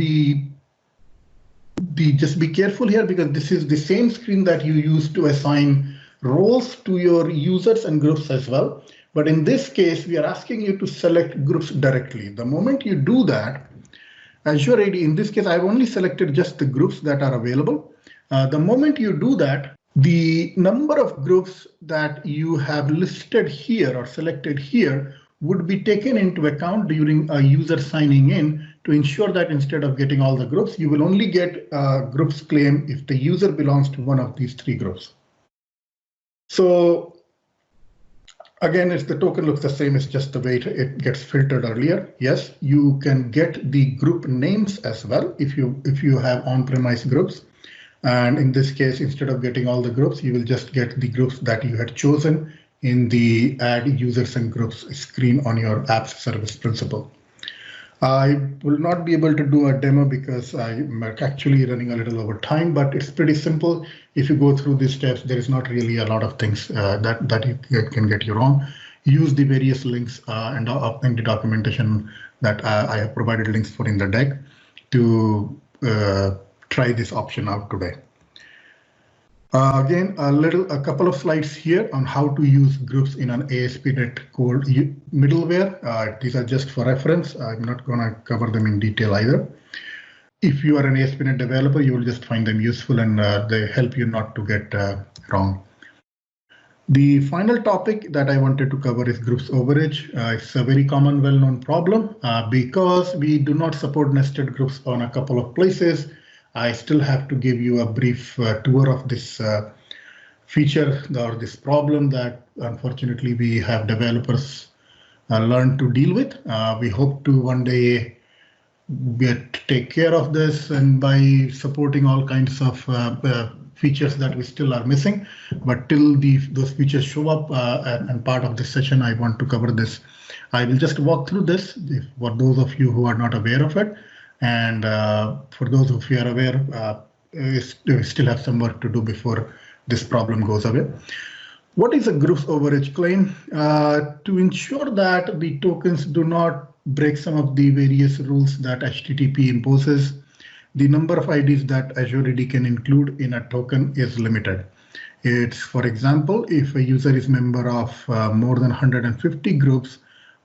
just be careful here because this is the same screen that you use to assign roles to your users and groups as well. But in this case, we are asking you to select groups directly. The moment you do that, Azure AD, in this case, I've only selected just the groups that are available. The moment you do that, the number of groups that you have listed here or selected here would be taken into account during a user signing in to ensure that instead of getting all the groups, you will only get groups claim if the user belongs to one of these three groups. So again, if the token looks the same, it's just the way it gets filtered earlier. Yes, you can get the group names as well if you have on-premise groups. And in this case, instead of getting all the groups, you will just get the groups that you had chosen in the add users and groups screen on your apps service principal. I will not be able to do a demo because I'm actually running a little over time, but it's pretty simple. If you go through these steps, there is not really a lot of things that you can get you wrong. Use the various links and the documentation that I have provided links for in the deck to try this option out today. Again, a couple of slides here on how to use groups in an ASP.NET Core middleware. These are just for reference. I'm not going to cover them in detail either. If you are an ASP.NET developer, you will just find them useful and they help you not to get wrong. The final topic that I wanted to cover is groups overage. It's a very common, well-known problem because we do not support nested groups on a couple of places. I still have to give you a brief tour of this feature or this problem that unfortunately we have developers learn to deal with. We hope to one day take care of this and by supporting all kinds of features that we still are missing. But till those features show up and part of this session, I want to cover this. I will just walk through this for those of you who are not aware of it. And for those of you who are aware, we still have some work to do before this problem goes away. What is a groups overage claim? To ensure that the tokens do not break some of the various rules that HTTP imposes, the number of IDs that Azure AD can include in a token is limited. It's, for example, if a user is member of more than 150 groups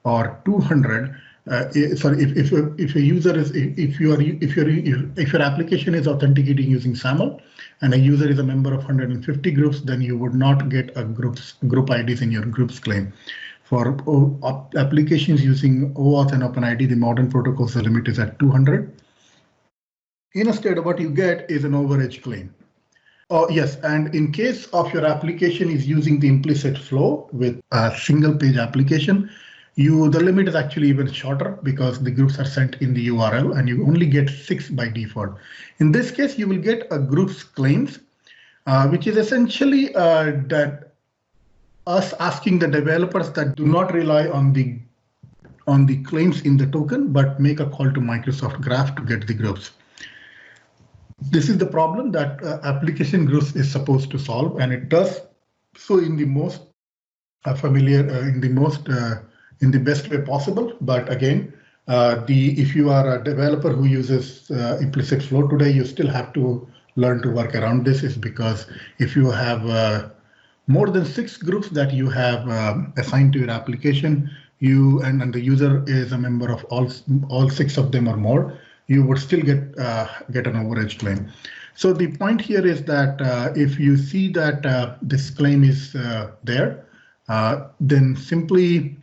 or 200. Sorry, if a user is if your application is authenticating using SAML and a user is a member of 150 groups, then you would not get a group IDs in your groups claim. For applications using OAuth and OpenID, the modern protocols, the limit is at 200. Instead, what you get is an overage claim. Oh yes, and in case of your application is using the implicit flow with a single page application, the limit is actually even shorter because the groups are sent in the URL and you only get 6 by default. In this case, you will get a groups claims, which is essentially that us asking the developers that do not rely on the on the claims in the token, but make a call to Microsoft Graph to get the groups. This is the problem that application groups is supposed to solve, and it does so in the most in the best way possible. But again, if you are a developer who uses implicit flow today, you still have to learn to work around this. Is because if you have more than 6 groups that you have assigned to your application, and the user is a member of all 6 of them or more, you would still get an overage claim. So the point here is that if you see that this claim is there, then simply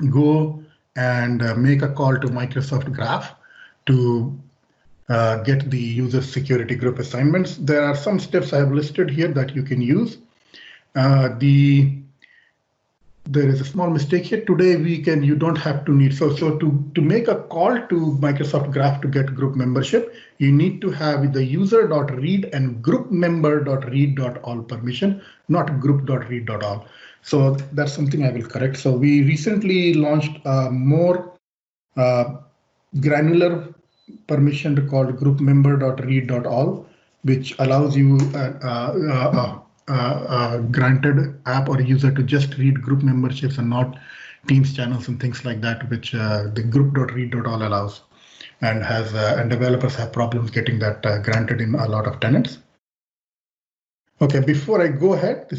go and make a call to Microsoft Graph to get the user security group assignments. There are some steps I have listed here that you can use. There is a small mistake here. Today you don't have to need, so to make a call to Microsoft Graph to get group membership, you need to have the user.read and group member.read.all permission, not group.read.all. So that's something I will correct. So we recently launched a more granular permission called group member.read.all, which allows you granted app or user to just read group memberships and not Teams channels and things like that, which the group.read.all allows, and developers have problems getting that granted in a lot of tenants. Okay, before I go ahead,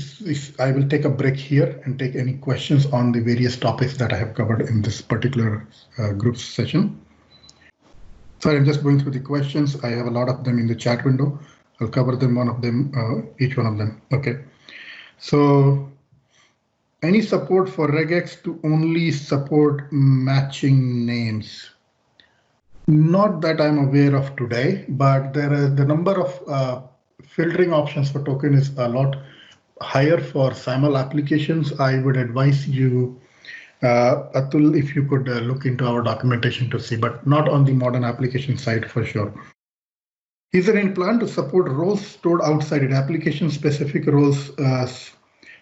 I will take a break here and take any questions on the various topics that I have covered in this particular group session. So I'm just going through the questions. I have a lot of them in the chat window. I'll cover them, each one of them. Okay. So any support for regex to only support matching names? Not that I'm aware of today, but there is the number of filtering options for token is a lot higher for SAML applications. I would advise you, Atul, if you could look into our documentation to see, but not on the modern application side for sure. Is there any plan to support roles stored outside it, application-specific roles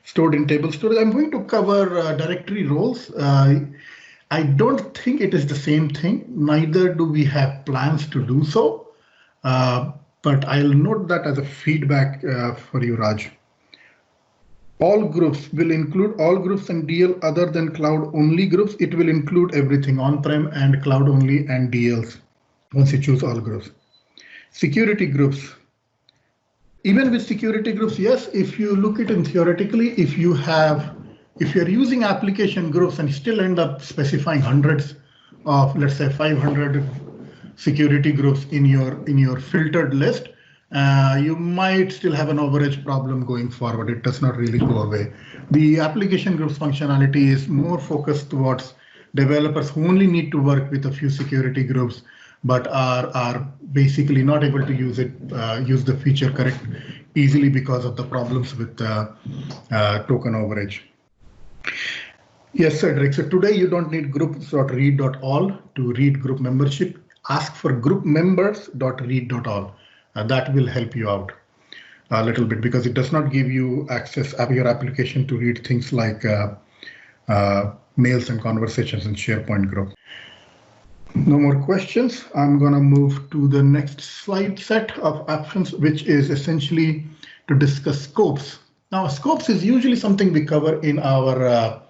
stored in table storage? I'm going to cover directory roles. I don't think it is the same thing. Neither do we have plans to do so. But I'll note that as a feedback for you, Raj. All groups will include all groups and DL other than cloud-only groups. It will include everything on-prem and cloud-only and DLs once you choose all groups. Security groups. Even with security groups, yes, if you look at it theoretically, if you're using application groups and still end up specifying hundreds of, let's say 500 security groups in your filtered list, you might still have an overage problem going forward. It does not really go away. The application groups functionality is more focused towards developers who only need to work with a few security groups, but are basically not able to use the feature easily because of the problems with token overage. Yes, Cedric. So today you don't need groups.read.all to read group membership. Ask for group members.read.all. That will help you out a little bit because it does not give you access of your application to read things like mails and conversations in SharePoint group. No more questions. I'm going to move to the next slide set of options, which is essentially to discuss scopes. Now, scopes is usually something we cover in our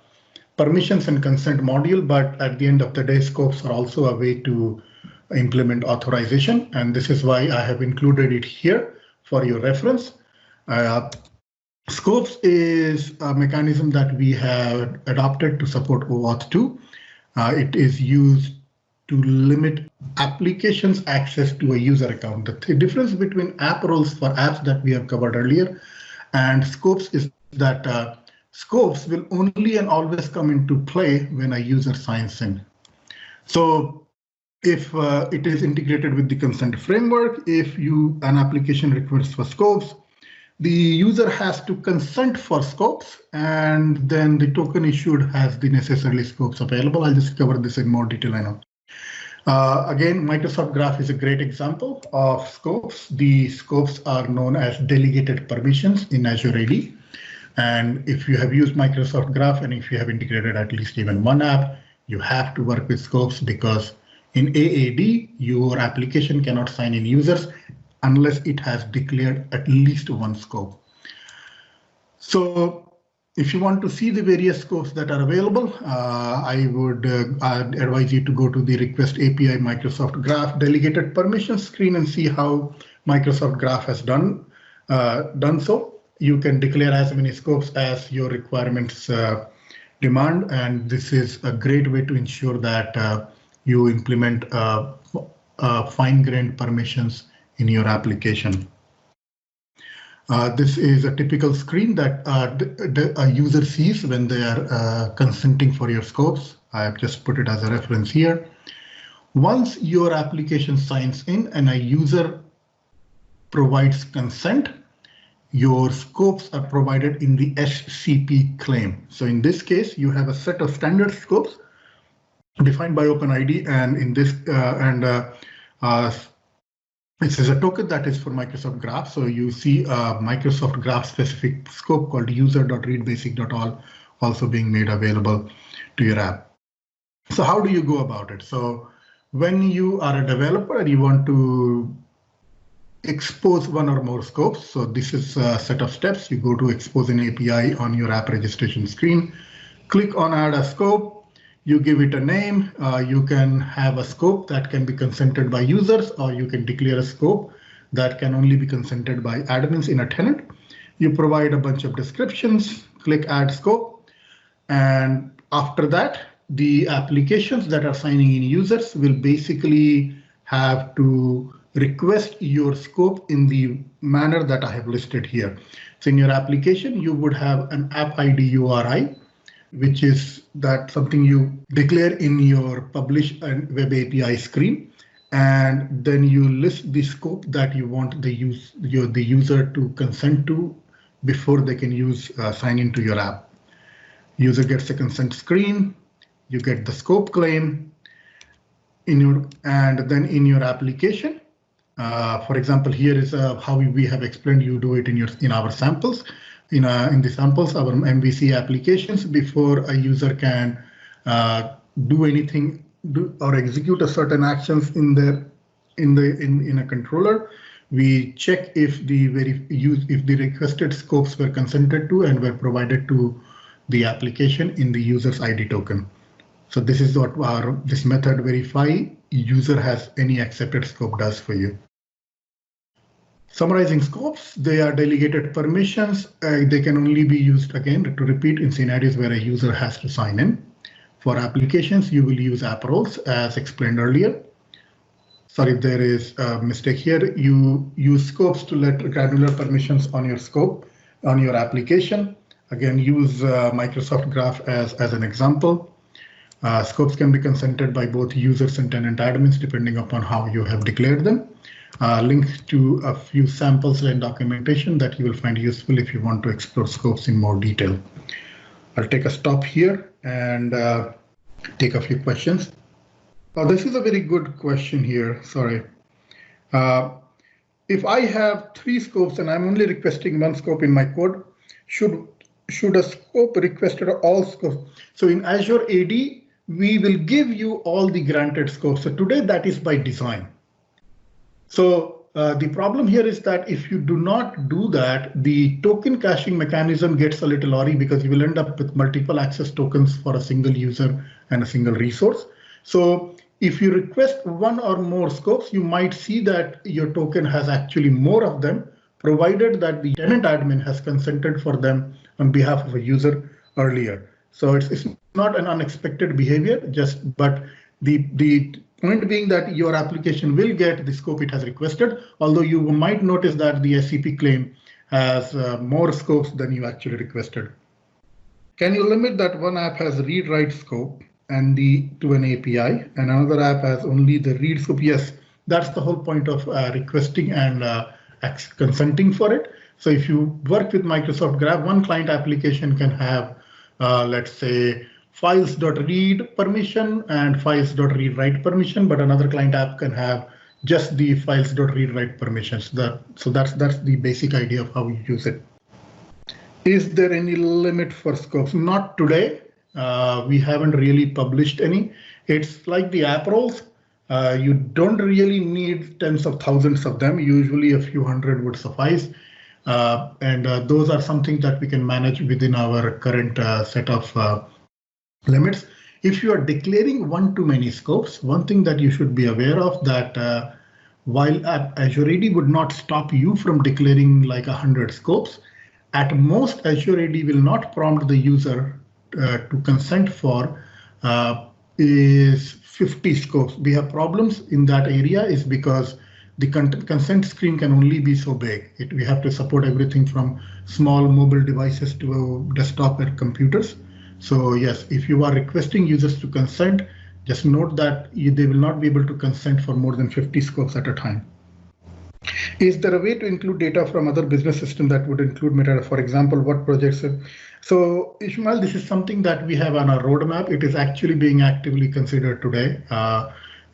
permissions and consent module, but at the end of the day, scopes are also a way to implement authorization, and this is why I have included it here for your reference. Scopes is a mechanism that we have adopted to support OAuth 2. It is used to limit applications access to a user account. The difference between app roles for apps that we have covered earlier and scopes is that scopes will only and always come into play when a user signs in. So if it is integrated with the consent framework, if an application requests for scopes, the user has to consent for scopes, and then the token issued has the necessary scopes available. I'll just cover this in more detail, I know. Again, Microsoft Graph is a great example of scopes. The scopes are known as delegated permissions in Azure AD. And if you have used Microsoft Graph and if you have integrated at least even one app, You have to work with scopes because in AAD, your application cannot sign in users unless it has declared at least one scope. So if you want to see the various scopes that are available, I would advise you to go to the Request API Microsoft Graph delegated permissions screen and see how Microsoft Graph has done so. You can declare as many scopes as your requirements demand, and this is a great way to ensure that you implement fine-grained permissions in your application. This is a typical screen that a user sees when they are consenting for your scopes. I have just put it as a reference here. Once your application signs in and a user provides consent, your scopes are provided in the SCP claim. So in this case, you have a set of standard scopes defined by OpenID, and in this this is a token that is for Microsoft Graph. So you see a Microsoft Graph specific scope called user.readbasic.all also being made available to your app. So how do you go about it? So when you are a developer and you want to expose one or more scopes, so this is a set of steps. You go to expose an API on your app registration screen, click on add a scope. You give it a name. You can have a scope that can be consented by users, or you can declare a scope that can only be consented by admins in a tenant. You provide a bunch of descriptions, click add scope. And after that, the applications that are signing in users will basically have to request your scope in the manner that I have listed here. So in your application, you would have an app ID URI, which is that something you declare in your publish and web API screen, and then you list the scope that you want the user to consent to before they can sign into your app. User gets a consent screen, you get the scope claim and then in your application. For example, here is how we have explained. You do it in our samples. In the samples, our MVC applications, before a user can do anything, or execute a certain actions in a controller, we check if the requested scopes were consented to and were provided to the application in the user's ID token. So this is what this method verify user has any accepted scope does for you. Summarizing scopes, they are delegated permissions. They can only be used, again, to repeat in scenarios where a user has to sign in. For applications, you will use app roles as explained earlier. Sorry, there is a mistake here. You use scopes to let granular permissions on your scope, on your application. Again, use Microsoft Graph as an example. Scopes can be consented by both users and tenant admins, depending upon how you have declared them. Link to a few samples and documentation that you will find useful if you want to explore scopes in more detail. I'll take a stop here and take a few questions. This is a very good question here. Sorry. If I have 3 scopes and I'm only requesting one scope in my code, should a scope requested all scopes? So in Azure AD, we will give you all the granted scopes. So today that is by design. So the problem here is that if you do not do that, the token caching mechanism gets a little awry because you will end up with multiple access tokens for a single user and a single resource. So if you request one or more scopes, you might see that your token has actually more of them, provided that the tenant admin has consented for them on behalf of a user earlier. So it's not an unexpected behavior, but the point being that your application will get the scope it has requested, although you might notice that the SCP claim has more scopes than you actually requested. Can you limit that one app has read-write scope and to an API, and another app has only the read scope? Yes, that's the whole point of requesting and consenting for it. So if you work with Microsoft Graph, one client application can have, let's say, files.read permission and files.read-write permission, but another client app can have just the files.read-write permissions. So that's the basic idea of how you use it. Is there any limit for scopes? Not today. We haven't really published any. It's like the app roles. You don't really need tens of thousands of them. Usually a few hundred would suffice. And those are something that we can manage within our current set of limits. If you are declaring one too many scopes, one thing that you should be aware of that while Azure AD would not stop you from declaring like 100 scopes, at most Azure AD will not prompt the user to consent for is 50 scopes. We have problems in that area is because the consent screen can only be so big. We have to support everything from small mobile devices to desktop and computers. So yes, if you are requesting users to consent, just note that they will not be able to consent for more than 50 scopes at a time. Is there a way to include data from other business systems that would include metadata? For example, what projects? So Ishmael, this is something that we have on our roadmap. It is actually being actively considered today.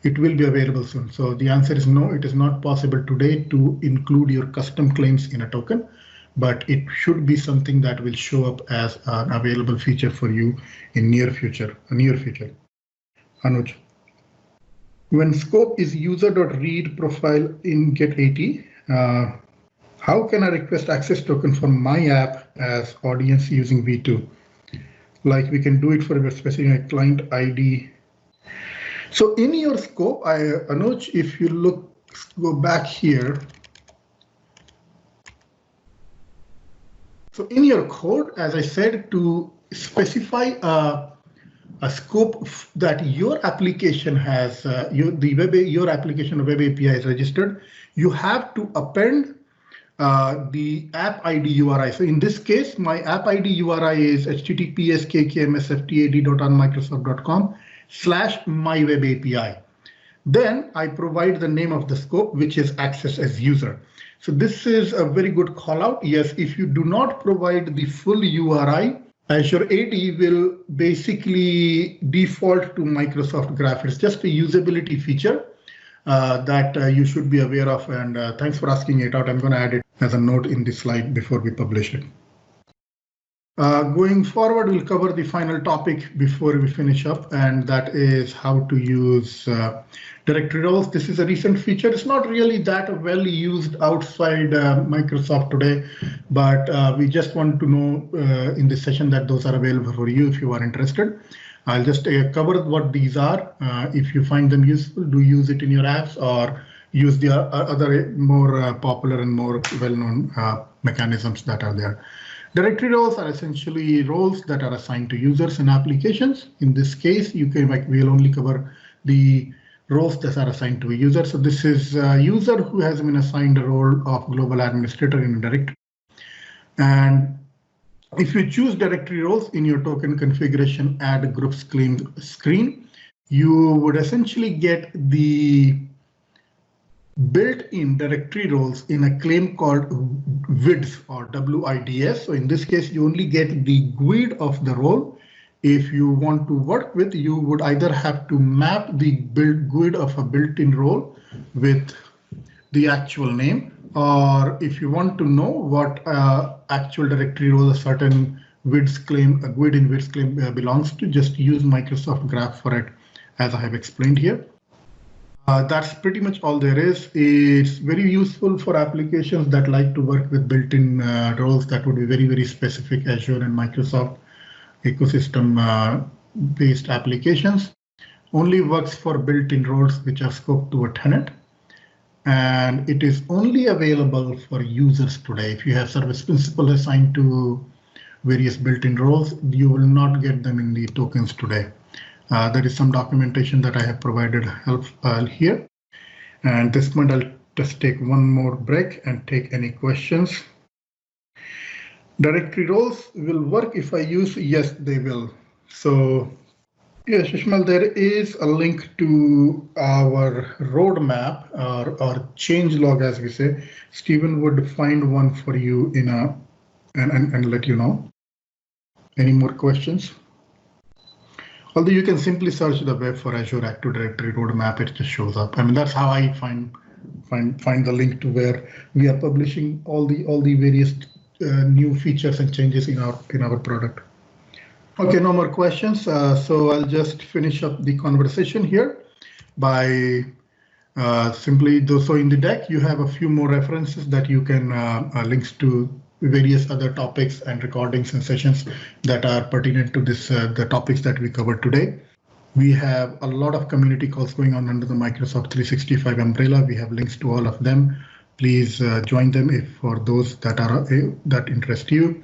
It will be available soon. So the answer is no, it is not possible today to include your custom claims in a token, but it should be something that will show up as an available feature for you in near future. Anuj. When scope is user.read profile in Get80, how can I request access token for my app as audience using V2? Like we can do it for a specific client ID. So in your scope, Anuj, if you go back here. So in your code, as I said, to specify a scope that your application has, your application of Web API is registered, you have to append the app ID URI. So in this case, my app ID URI is https://kkmsftad.onmicrosoft.com/mywebAPI. Then I provide the name of the scope, which is access as user. So this is a very good call out. Yes, if you do not provide the full URI, Azure AD will basically default to Microsoft Graph. It's just a usability feature that you should be aware of. And thanks for asking it out. I'm going to add it as a note in this slide before we publish it. Going forward, we'll cover the final topic before we finish up, and that is how to use directory roles. This is a recent feature. It's not really that well used outside Microsoft today, but we just want to know in this session that those are available for you if you are interested. I'll just cover what these are. If you find them useful, do use it in your apps or use the other more popular and more well-known mechanisms that are there. Directory roles are essentially roles that are assigned to users and applications. In this case, we'll only cover the roles that are assigned to a user. So this is a user who has been assigned a role of global administrator in a directory. And if you choose directory roles in your token configuration add groups claim screen, you would essentially get the built-in directory roles in a claim called WIDS or WIDS. So in this case, you only get the GUID of the role. If you want to work with, you would either have to map the GUID of a built-in role with the actual name, or if you want to know what actual directory role a certain WIDS claim, a GUID in WIDS claim belongs to, just use Microsoft Graph for it, as I have explained here. That's pretty much all there is. It's very useful for applications that like to work with built-in roles that would be very, very specific Azure and Microsoft ecosystem-based applications. Only works for built-in roles which are scoped to a tenant. And it is only available for users today. If you have service principal assigned to various built-in roles, you will not get them in the tokens today. There is some documentation that I have provided help here. And this point, I'll just take one more break and take any questions. Directory roles will work if I use, yes, they will. So yes, Ishmael, there is a link to our roadmap or change log, as we say. Stephen would find one for you in and let you know. Any more questions? Although you can simply search the web for Azure Active Directory roadmap, it just shows up. I mean, that's how I find the link to where we are publishing all the various new features and changes in our product. Okay, no more questions. So I'll just finish up the conversation here by simply, so in the deck, you have a few more references that you can links to various other topics and recordings and sessions that are pertinent to this, the topics that we covered today. We have a lot of community calls going on under the Microsoft 365 umbrella. We have links to all of them. Please join them if for those that are that interest you.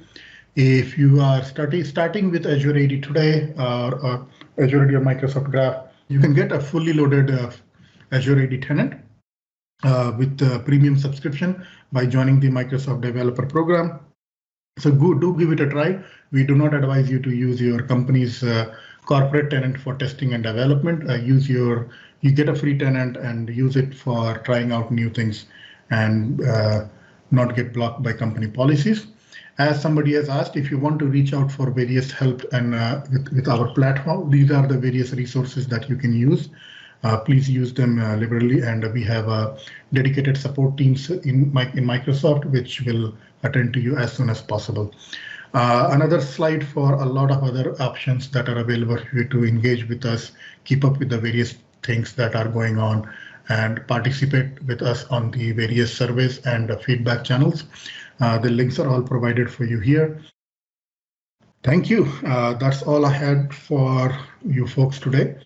If you are starting with Azure AD today or Azure AD or Microsoft Graph, you can get a fully loaded Azure AD tenant with the premium subscription by joining the Microsoft Developer Program. So do give it a try. We do not advise you to use your company's corporate tenant for testing and development. You get a free tenant and use it for trying out new things and not get blocked by company policies. As somebody has asked, if you want to reach out for various help and with our platform, these are the various resources that you can use. Please use them liberally, and we have dedicated support teams in Microsoft, which will attend to you as soon as possible. Another slide for a lot of other options that are available for you to engage with us, keep up with the various things that are going on, and participate with us on the various surveys and feedback channels. The links are all provided for you here. Thank you. That's all I had for you folks today.